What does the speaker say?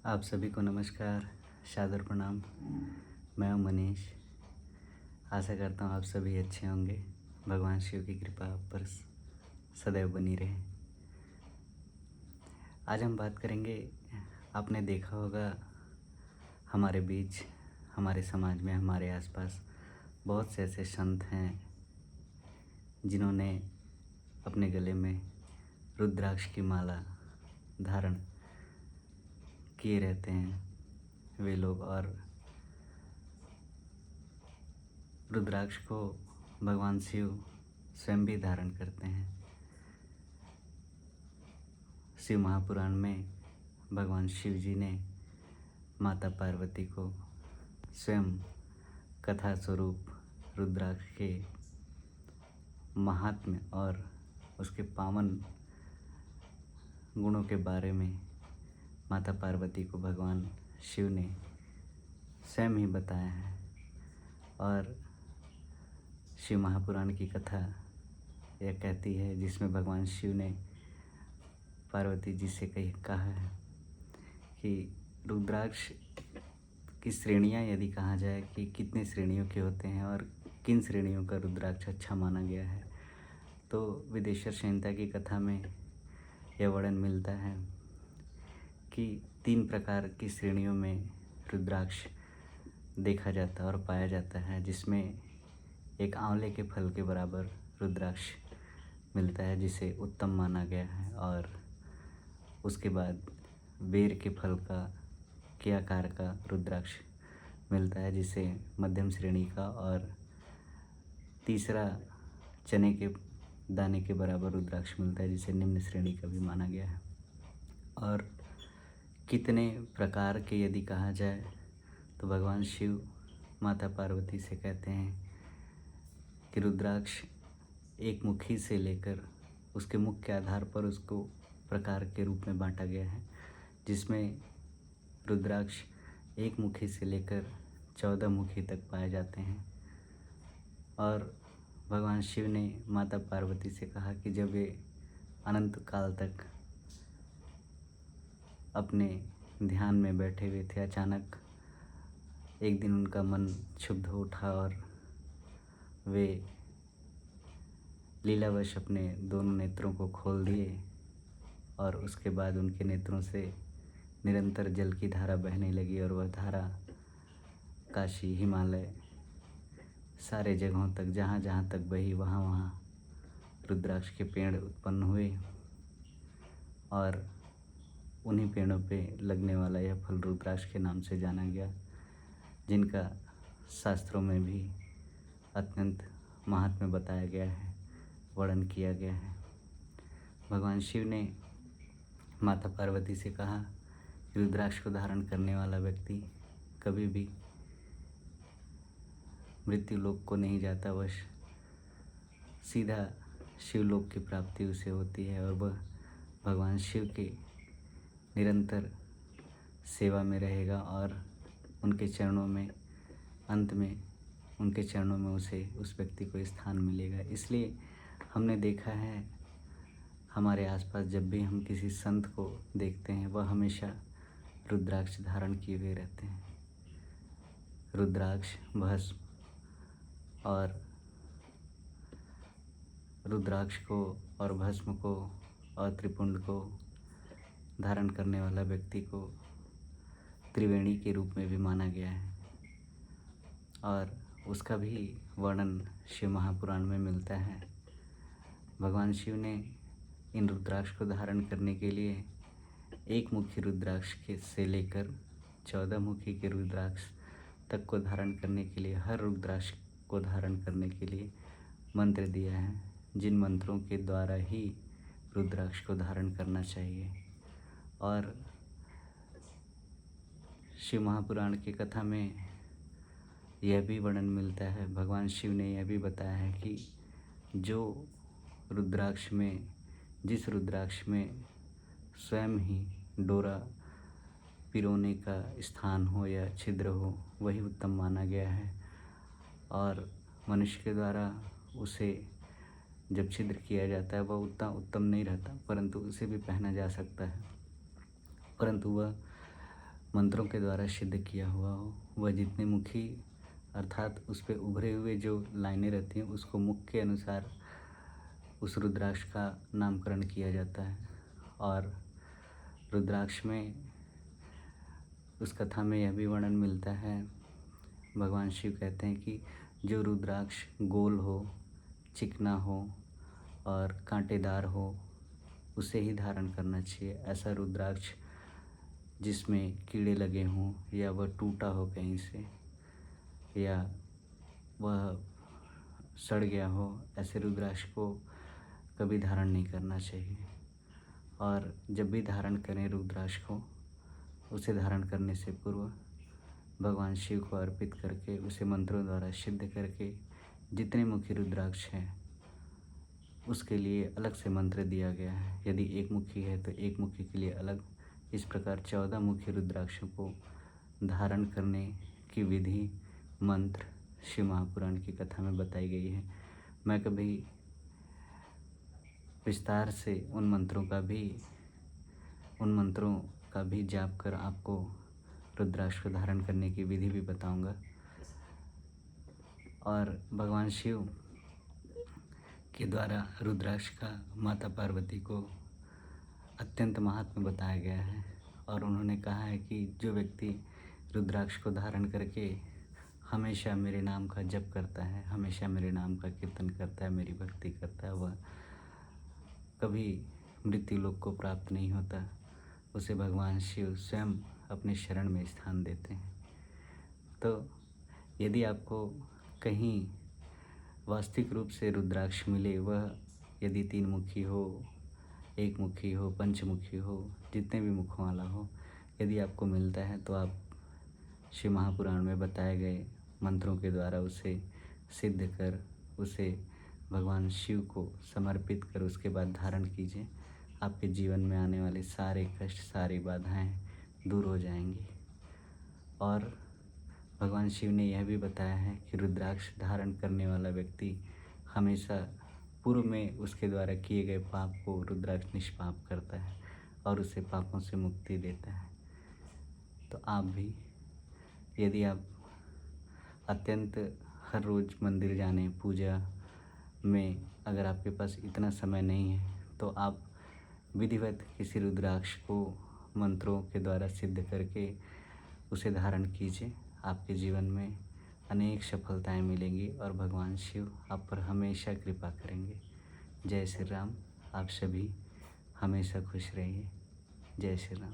आप सभी को नमस्कार, सादर प्रणाम। मैं हूं मनीष। आशा करता हूं आप सभी अच्छे होंगे। भगवान शिव की कृपा आप पर सदैव बनी रहे। आज हम बात करेंगे, आपने देखा होगा हमारे बीच, हमारे समाज में, हमारे आसपास बहुत से ऐसे संत हैं जिन्होंने अपने गले में रुद्राक्ष की माला धारण किए रहते हैं वे लोग। और रुद्राक्ष को भगवान शिव स्वयं भी धारण करते हैं। शिव महापुराण में भगवान शिव जी ने माता पार्वती को स्वयं कथा स्वरूप रुद्राक्ष के महात्म्य और उसके पावन गुणों के बारे में माता पार्वती को भगवान शिव ने स्वयं ही बताया है। और शिव महापुराण की कथा यह कहती है, जिसमें भगवान शिव ने पार्वती जी से कहा है कि रुद्राक्ष की श्रेणियाँ यदि कहा जाए कि कितने श्रेणियों के होते हैं और किन श्रेणियों का रुद्राक्ष अच्छा माना गया है, तो विदेश्वर संहिता की कथा में यह वर्णन मिलता है कि 3 प्रकार की श्रेणियों में रुद्राक्ष देखा जाता है और पाया जाता है, जिसमें एक आंवले के फल के बराबर रुद्राक्ष मिलता है जिसे उत्तम माना गया है। और उसके बाद बेर के फल के आकार का रुद्राक्ष मिलता है जिसे मध्यम श्रेणी का, और तीसरा चने के दाने के बराबर रुद्राक्ष मिलता है जिसे निम्न श्रेणी का भी माना गया है। और कितने प्रकार के यदि कहा जाए तो भगवान शिव माता पार्वती से कहते हैं कि रुद्राक्ष एक मुखी से लेकर उसके मुख के आधार पर उसको प्रकार के रूप में बांटा गया है, जिसमें रुद्राक्ष एक मुखी से लेकर 14 मुखी तक पाए जाते हैं। और भगवान शिव ने माता पार्वती से कहा कि जब वे अनंत काल तक अपने ध्यान में बैठे हुए थे, अचानक एक दिन उनका मन क्षुब्ध हो उठा और वे लीलावश अपने दोनों नेत्रों को खोल दिए। और उसके बाद उनके नेत्रों से निरंतर जल की धारा बहने लगी और वह धारा काशी, हिमालय, सारे जगहों तक, जहाँ जहाँ तक बही वहाँ वहाँ रुद्राक्ष के पेड़ उत्पन्न हुए। और उन्हीं पेड़ों पे लगने वाला यह फल रुद्राक्ष के नाम से जाना गया, जिनका शास्त्रों में भी अत्यंत महात्म्य बताया गया है, वर्णन किया गया है। भगवान शिव ने माता पार्वती से कहा कि रुद्राक्ष को धारण करने वाला व्यक्ति कभी भी मृत्यु लोक को नहीं जाता, वह सीधा शिवलोक की प्राप्ति उसे होती है और वह भगवान शिव के निरंतर सेवा में रहेगा और उनके चरणों में, अंत में उनके चरणों में उस व्यक्ति को स्थान मिलेगा। इसलिए हमने देखा है, हमारे आसपास जब भी हम किसी संत को देखते हैं, वह हमेशा रुद्राक्ष धारण किए हुए रहते हैं। रुद्राक्ष, भस्म और रुद्राक्ष को और भस्म को और त्रिपुंड को धारण करने वाला व्यक्ति को त्रिवेणी के रूप में भी माना गया है। और उसका भी वर्णन शिव महापुराण में मिलता है। भगवान शिव ने इन रुद्राक्ष को धारण करने के लिए एक मुखी रुद्राक्ष से लेकर 14 मुखी के रुद्राक्ष तक को धारण करने के लिए, हर रुद्राक्ष को धारण करने के लिए मंत्र दिया है, जिन मंत्रों के द्वारा ही रुद्राक्ष को धारण करना चाहिए। और शिव महापुराण की कथा में यह भी वर्णन मिलता है, भगवान शिव ने यह भी बताया है कि जिस रुद्राक्ष में स्वयं ही डोरा पिरोने का स्थान हो या छिद्र हो, वही उत्तम माना गया है। और मनुष्य के द्वारा उसे जब छिद्र किया जाता है, वह उतना उत्तम नहीं रहता, परंतु उसे भी पहना जा सकता है, परंतु वह मंत्रों के द्वारा सिद्ध किया हुआ हो, वह जितने मुखी अर्थात उस पे उभरे हुए जो लाइनें रहती हैं उसको मुख के अनुसार उस रुद्राक्ष का नामकरण किया जाता है। और रुद्राक्ष में उस कथा में यह भी वर्णन मिलता है, भगवान शिव कहते हैं कि जो रुद्राक्ष गोल हो, चिकना हो और कांटेदार हो उसे ही धारण करना चाहिए। ऐसा रुद्राक्ष जिसमें कीड़े लगे हों या वह टूटा हो कहीं से या वह सड़ गया हो, ऐसे रुद्राक्ष को कभी धारण नहीं करना चाहिए। और जब भी धारण करें रुद्राक्ष को, उसे धारण करने से पूर्व भगवान शिव को अर्पित करके उसे मंत्रों द्वारा सिद्ध करके जितने मुखी रुद्राक्ष हैं उसके लिए अलग से मंत्र दिया गया है। यदि एक मुखी है तो एक मुखी के लिए अलग, इस प्रकार 14 मुखी रुद्राक्षों को धारण करने की विधि मंत्र शिव महापुराण की कथा में बताई गई है। मैं कभी विस्तार से उन मंत्रों का भी जाप कर आपको रुद्राक्ष को धारण करने की विधि भी बताऊंगा। और भगवान शिव के द्वारा रुद्राक्ष का माता पार्वती को अत्यंत महात्म्य बताया गया है। और उन्होंने कहा है कि जो व्यक्ति रुद्राक्ष को धारण करके हमेशा मेरे नाम का जप करता है, हमेशा मेरे नाम का कीर्तन करता है, मेरी भक्ति करता है, वह कभी मृत्यु लोक को प्राप्त नहीं होता। उसे भगवान शिव स्वयं अपने शरण में स्थान देते हैं। तो यदि आपको कहीं वास्तविक रूप से रुद्राक्ष मिले, वह यदि 3 मुखी हो, 1 मुखी हो, पंचमुखी हो, जितने भी मुखों वाला हो, यदि आपको मिलता है तो आप शिव महापुराण में बताए गए मंत्रों के द्वारा उसे सिद्ध कर उसे भगवान शिव को समर्पित कर उसके बाद धारण कीजिए। आपके जीवन में आने वाले सारे कष्ट, सारी बाधाएं दूर हो जाएंगी। और भगवान शिव ने यह भी बताया है कि रुद्राक्ष धारण करने वाला व्यक्ति हमेशा पूर्व में उसके द्वारा किए गए पाप को रुद्राक्ष निष्पाप करता है और उसे पापों से मुक्ति देता है। तो आप भी, यदि आप अत्यंत हर रोज़ मंदिर जाने, पूजा में अगर आपके पास इतना समय नहीं है तो आप विधिवत किसी रुद्राक्ष को मंत्रों के द्वारा सिद्ध करके उसे धारण कीजिए। आपके जीवन में अनेक सफलताएं मिलेंगी और भगवान शिव आप पर हमेशा कृपा करेंगे। जय श्री राम। आप सभी हमेशा खुश रहिए। जय श्री राम।